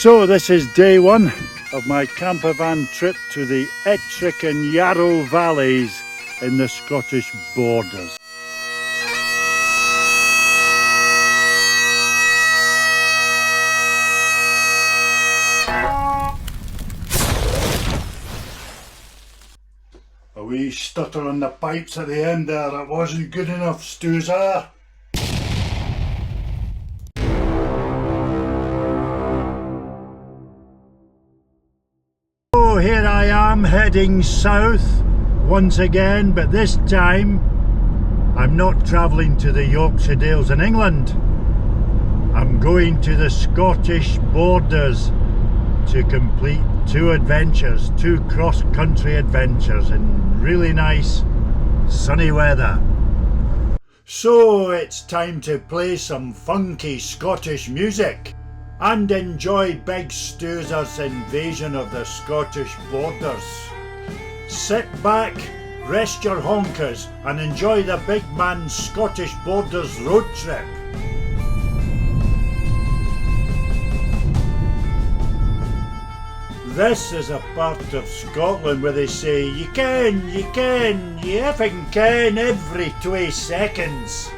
So this is day one of my campervan trip to the Ettrick Yarrow Valleys in the Scottish borders. A wee stutter on the pipes at the end there, it wasn't good enough, Stoozer. So here I am heading south once again, but this time I'm not travelling to the Yorkshire Dales in England. I'm going to the Scottish borders to complete two adventures, two cross-country adventures in really nice sunny weather. So it's time to play some funky Scottish music and enjoy Big Stoozer's invasion of the Scottish borders. Sit back, rest your honkers and enjoy the big man's Scottish borders road trip. This is a part of Scotland where they say, you can, you effing can every 2 seconds.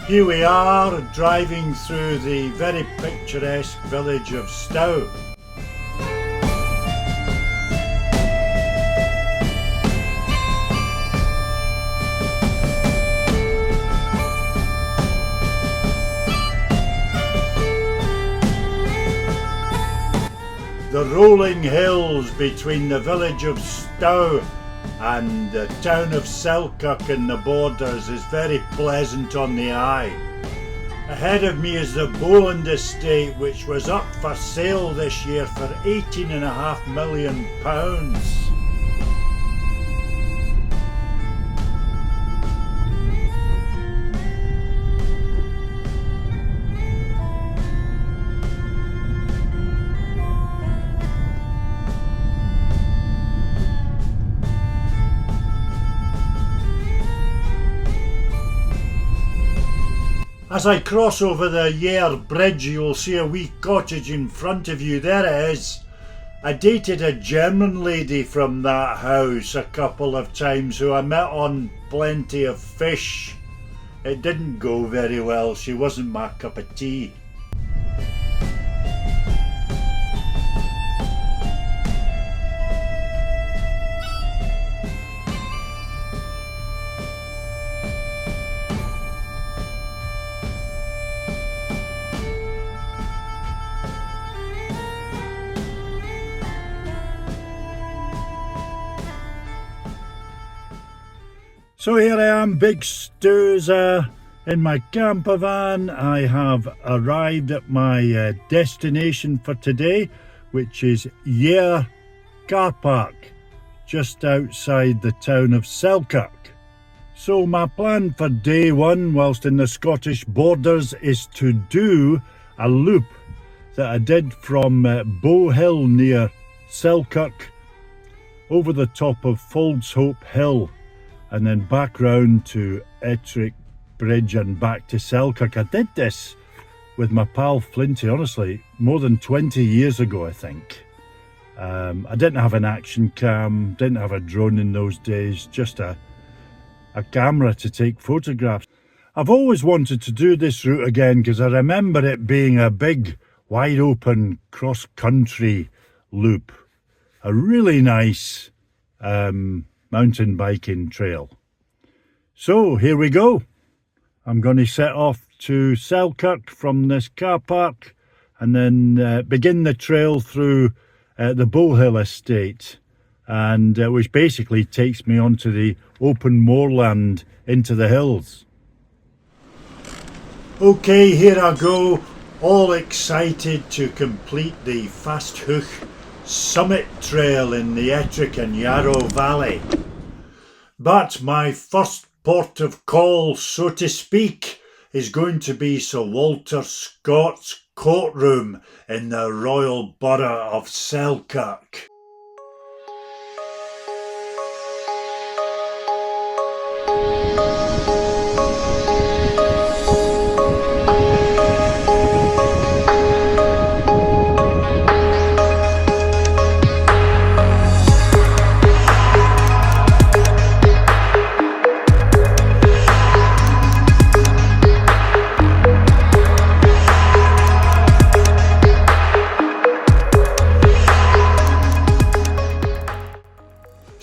Here we are driving through the very picturesque village of Stow. The rolling hills between the village of Stow and the town of Selkirk in the borders is very pleasant on the eye. Ahead of me is the Bowhill Estate, which was up for sale this year for £18.5 million. As I cross over the Yair Bridge, you will see a wee cottage in front of you. There it is. I dated a German lady from that house a couple of times who I met on Plenty of Fish. It didn't go very well. She wasn't my cup of tea. So here I am, Big Stoozer, in my campervan. I have arrived at my destination for today, which is Yair Car Park, just outside the town of Selkirk. So my plan for day one, whilst in the Scottish borders, is to do a loop that I did from Bowhill near Selkirk over the top of Fauldshope Hill, and then back round to Ettrick Bridge and back to Selkirk. I did this with my pal Flinty, honestly, more than 20 years ago, I think. I didn't have an action cam, didn't have a drone in those days, just a camera to take photographs. I've always wanted to do this route again because I remember it being a big, wide open cross-country loop. A really nice mountain biking trail. So here we go. I'm going to set off to Selkirk from this car park and then begin the trail through the Bowhill Estate, and which basically takes me onto the open moorland into the hills. Okay, here I go, all excited to complete the Fastheugh Summit Trail in the Ettrick Yarrow Valley. But my first port of call, so to speak, is going to be Sir Walter Scott's Courtroom in the Royal Borough of Selkirk.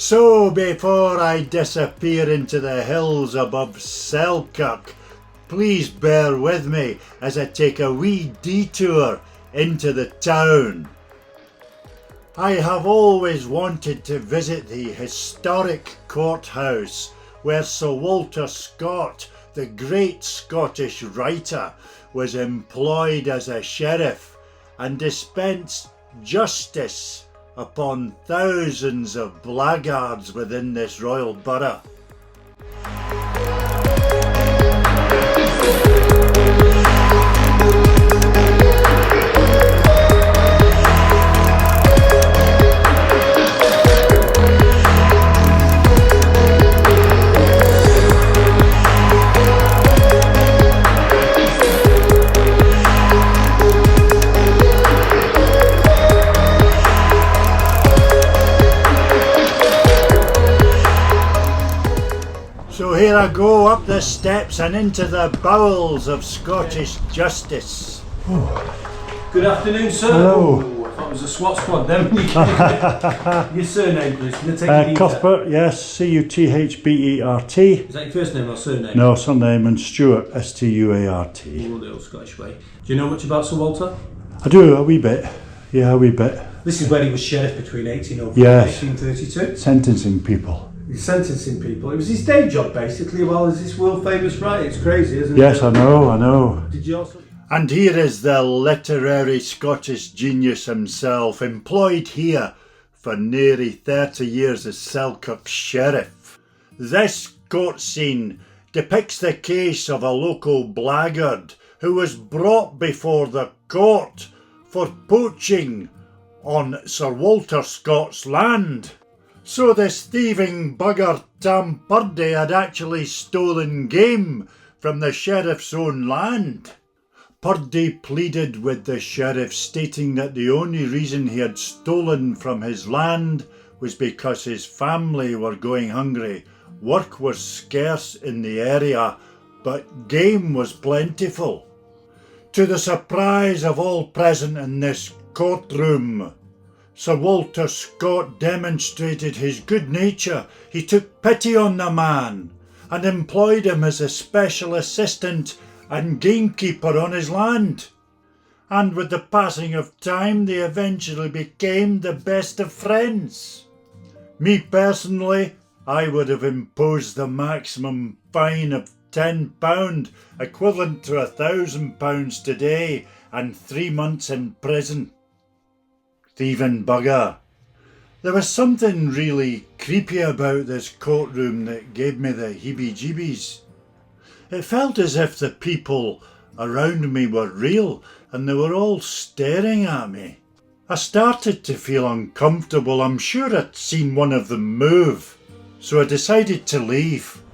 So before I disappear into the hills above Selkirk, please bear with me as I take a wee detour into the town. I have always wanted to visit the historic courthouse where Sir Walter Scott, the great Scottish writer, was employed as a sheriff and dispensed justice upon thousands of blackguards within this royal borough. So here I go up the steps and into the bowels of Scottish justice. Good afternoon, sir. Hello. Oh, I thought it was a SWAT squad then. Your surname, please. Can I take your details? Cuthbert, yes, Cuthbert. Is that your first name or surname? No, surname, and Stuart, Stuart. All the old Scottish way. Do you know much about Sir Walter? I do, a wee bit. Yeah, a wee bit. This is where he was sheriff between 1804 Yes. and 1832. Sentencing people. He's sentencing people. It was his day job, basically, while as this world famous writer. It's crazy, isn't it? Yes, I know. Did you also... And here is the literary Scottish genius himself, employed here for nearly 30 years as Selkirk Sheriff. This court scene depicts the case of a local blackguard who was brought before the court for poaching on Sir Walter Scott's land. So this thieving bugger Tam Purdy had actually stolen game from the sheriff's own land. Purdy pleaded with the sheriff, stating that the only reason he had stolen from his land was because his family were going hungry. Work was scarce in the area, but game was plentiful. To the surprise of all present in this courtroom, Sir Walter Scott demonstrated his good nature. He took pity on the man and employed him as a special assistant and gamekeeper on his land. And with the passing of time, they eventually became the best of friends. Me personally, I would have imposed the maximum fine of £10, equivalent to £1,000 today, and 3 months in prison. Thieving bugger. There was something really creepy about this courtroom that gave me the heebie-jeebies. It felt as if the people around me were real and they were all staring at me. I started to feel uncomfortable. I'm sure I'd seen one of them move, so I decided to leave.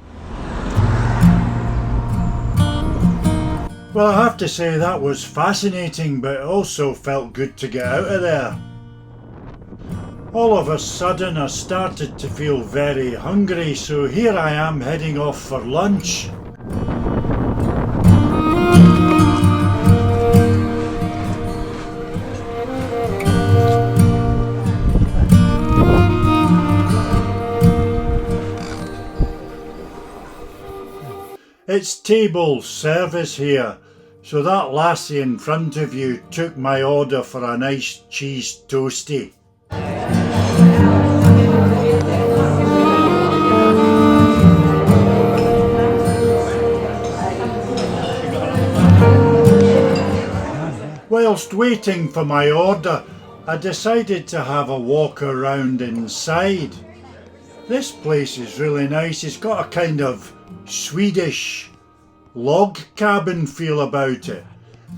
Well, I have to say that was fascinating, but it also felt good to get out of there. All of a sudden I started to feel very hungry, so here I am heading off for lunch. It's table service here, so that lassie in front of you took my order for a nice cheese toastie. Whilst waiting for my order, I decided to have a walk around inside. This place is really nice. It's got a kind of Swedish log cabin feel about it.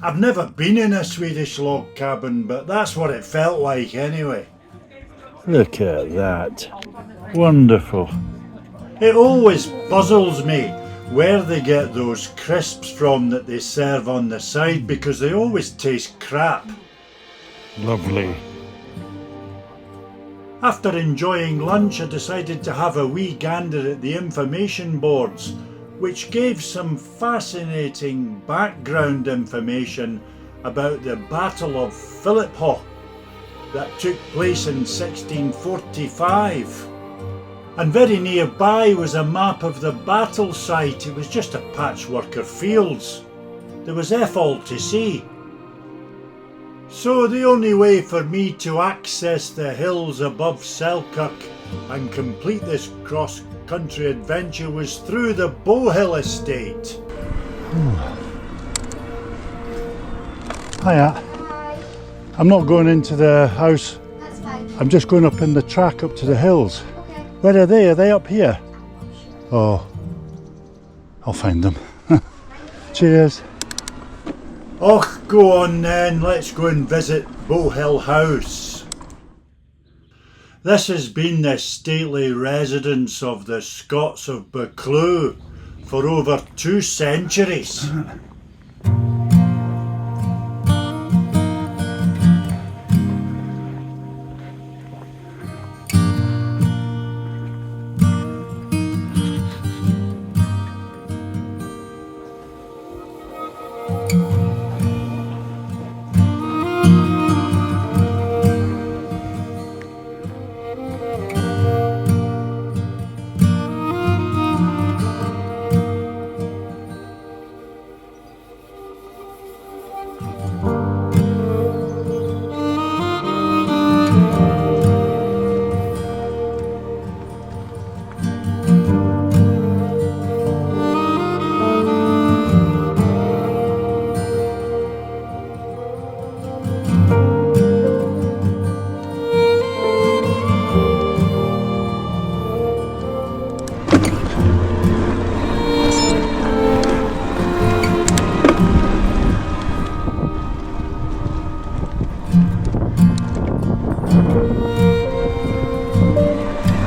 I've never been in a Swedish log cabin, but that's what it felt like anyway. Look at that. Wonderful. It always puzzles me where they get those crisps from that they serve on the side, because they always taste crap. Lovely. After enjoying lunch, I decided to have a wee gander at the information boards, which gave some fascinating background information about the Battle of Philiphaugh that took place in 1645. And very nearby was a map of the battle site. It was just a patchwork of fields. There was F all to see. So the only way for me to access the hills above Selkirk and complete this cross-country adventure was through the Bowhill Estate. Hiya. Hi. I'm not going into the house. That's fine. I'm just going up in the track up to the hills. Okay. Where are they? Are they up here? I'm not sure. Oh, I'll find them. Cheers. Oh, go on then, let's go and visit Bowhill House. This has been the stately residence of the Scotts of Buccleuch for over 2 centuries.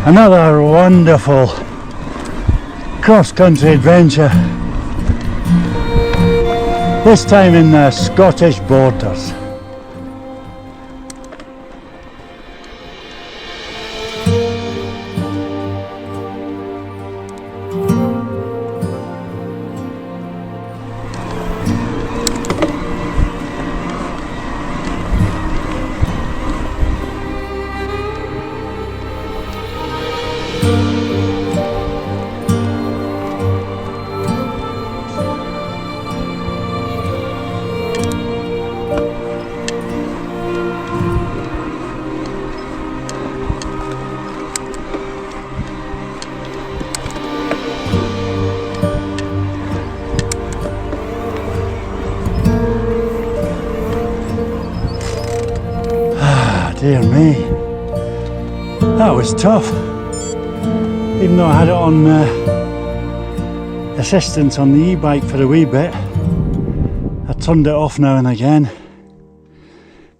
Another wonderful cross-country adventure, this time in the Scottish borders. Dear me, that was tough. Even though I had it on assistance on the e-bike for a wee bit, I turned it off now and again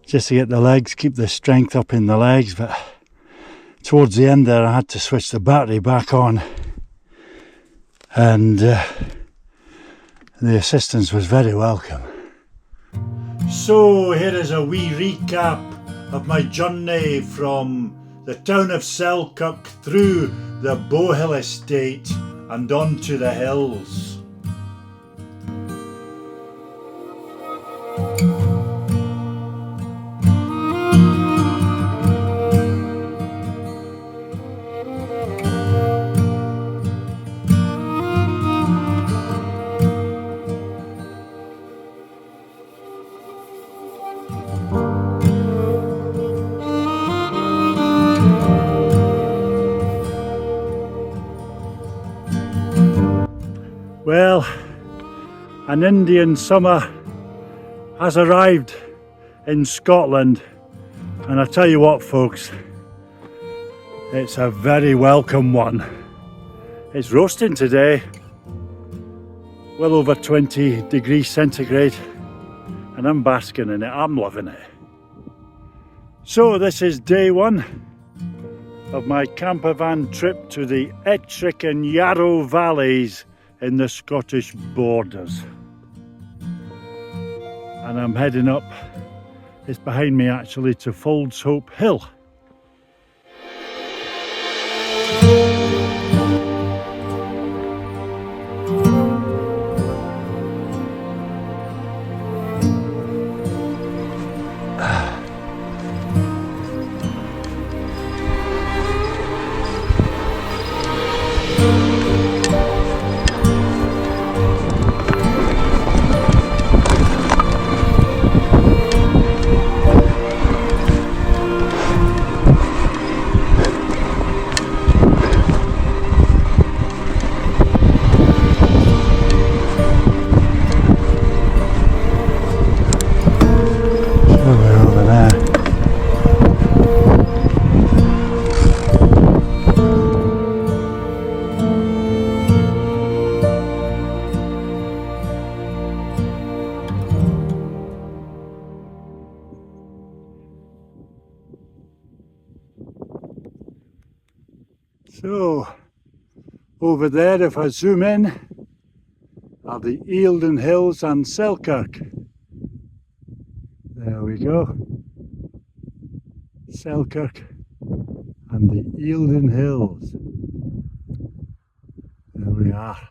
just to get the legs, keep the strength up in the legs, but towards the end there I had to switch the battery back on, and the assistance was very welcome. So here is a wee recap of my journey from the town of Selkirk through the Bowhill Estate and on to the hills. Well, an Indian summer has arrived in Scotland, and I tell you what folks, it's a very welcome one. It's roasting today, well over 20 degrees centigrade, and I'm basking in it, I'm loving it. So this is day 1 of my campervan trip to the Ettrick Yarrow Valleys in the Scottish borders, and I'm heading up, it's behind me actually, to Fauldshope Hill. So, over there, if I zoom in, are the Eildon Hills and Selkirk. There we go. Selkirk and the Eildon Hills. There we are.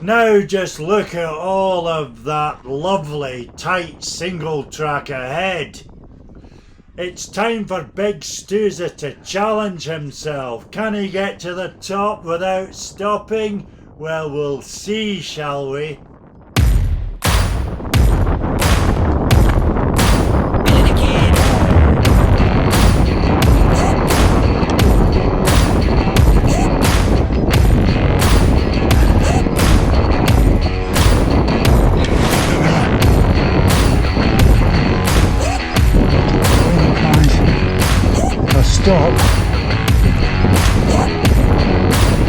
Now just look at all of that lovely tight single track ahead. It's time for Big Stoozer to challenge himself. Can he get to the top without stopping? Well, we'll see, shall we? Stop.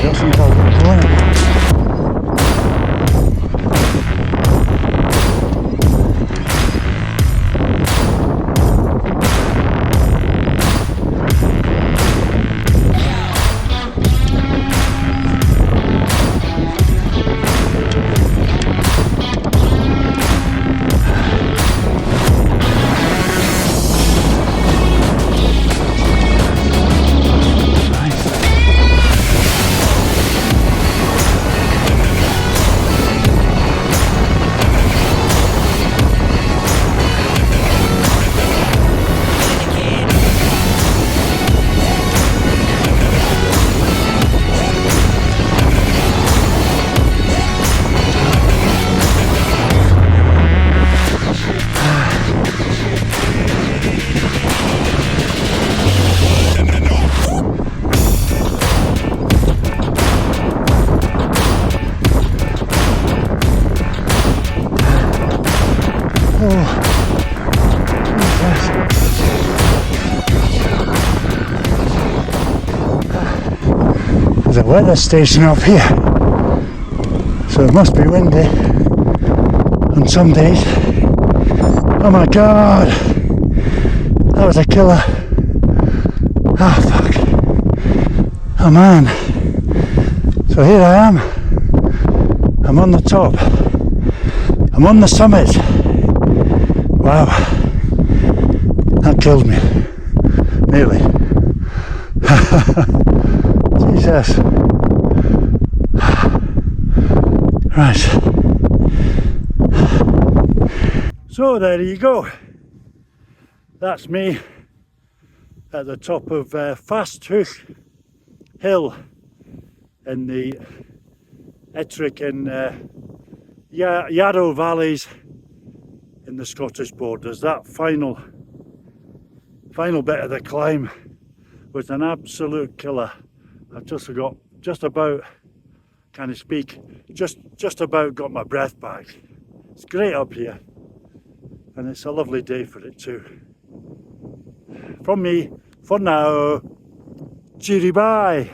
Just see if I can go in. There's a weather station up here, so it must be windy on some days. Oh my god, that was a killer. Ah, fuck. Oh man. So here I am. I'm on the top. I'm on the summit. Wow. That killed me. Nearly. Jesus. Right. So there you go. That's me at the top of Fastheugh Hill in the Ettrick and Yarrow Valleys in the Scottish borders. That final bit of the climb was an absolute killer. I've just about, can't I speak, just about got my breath back. It's great up here, and it's a lovely day for it too. From me, for now, cheery bye.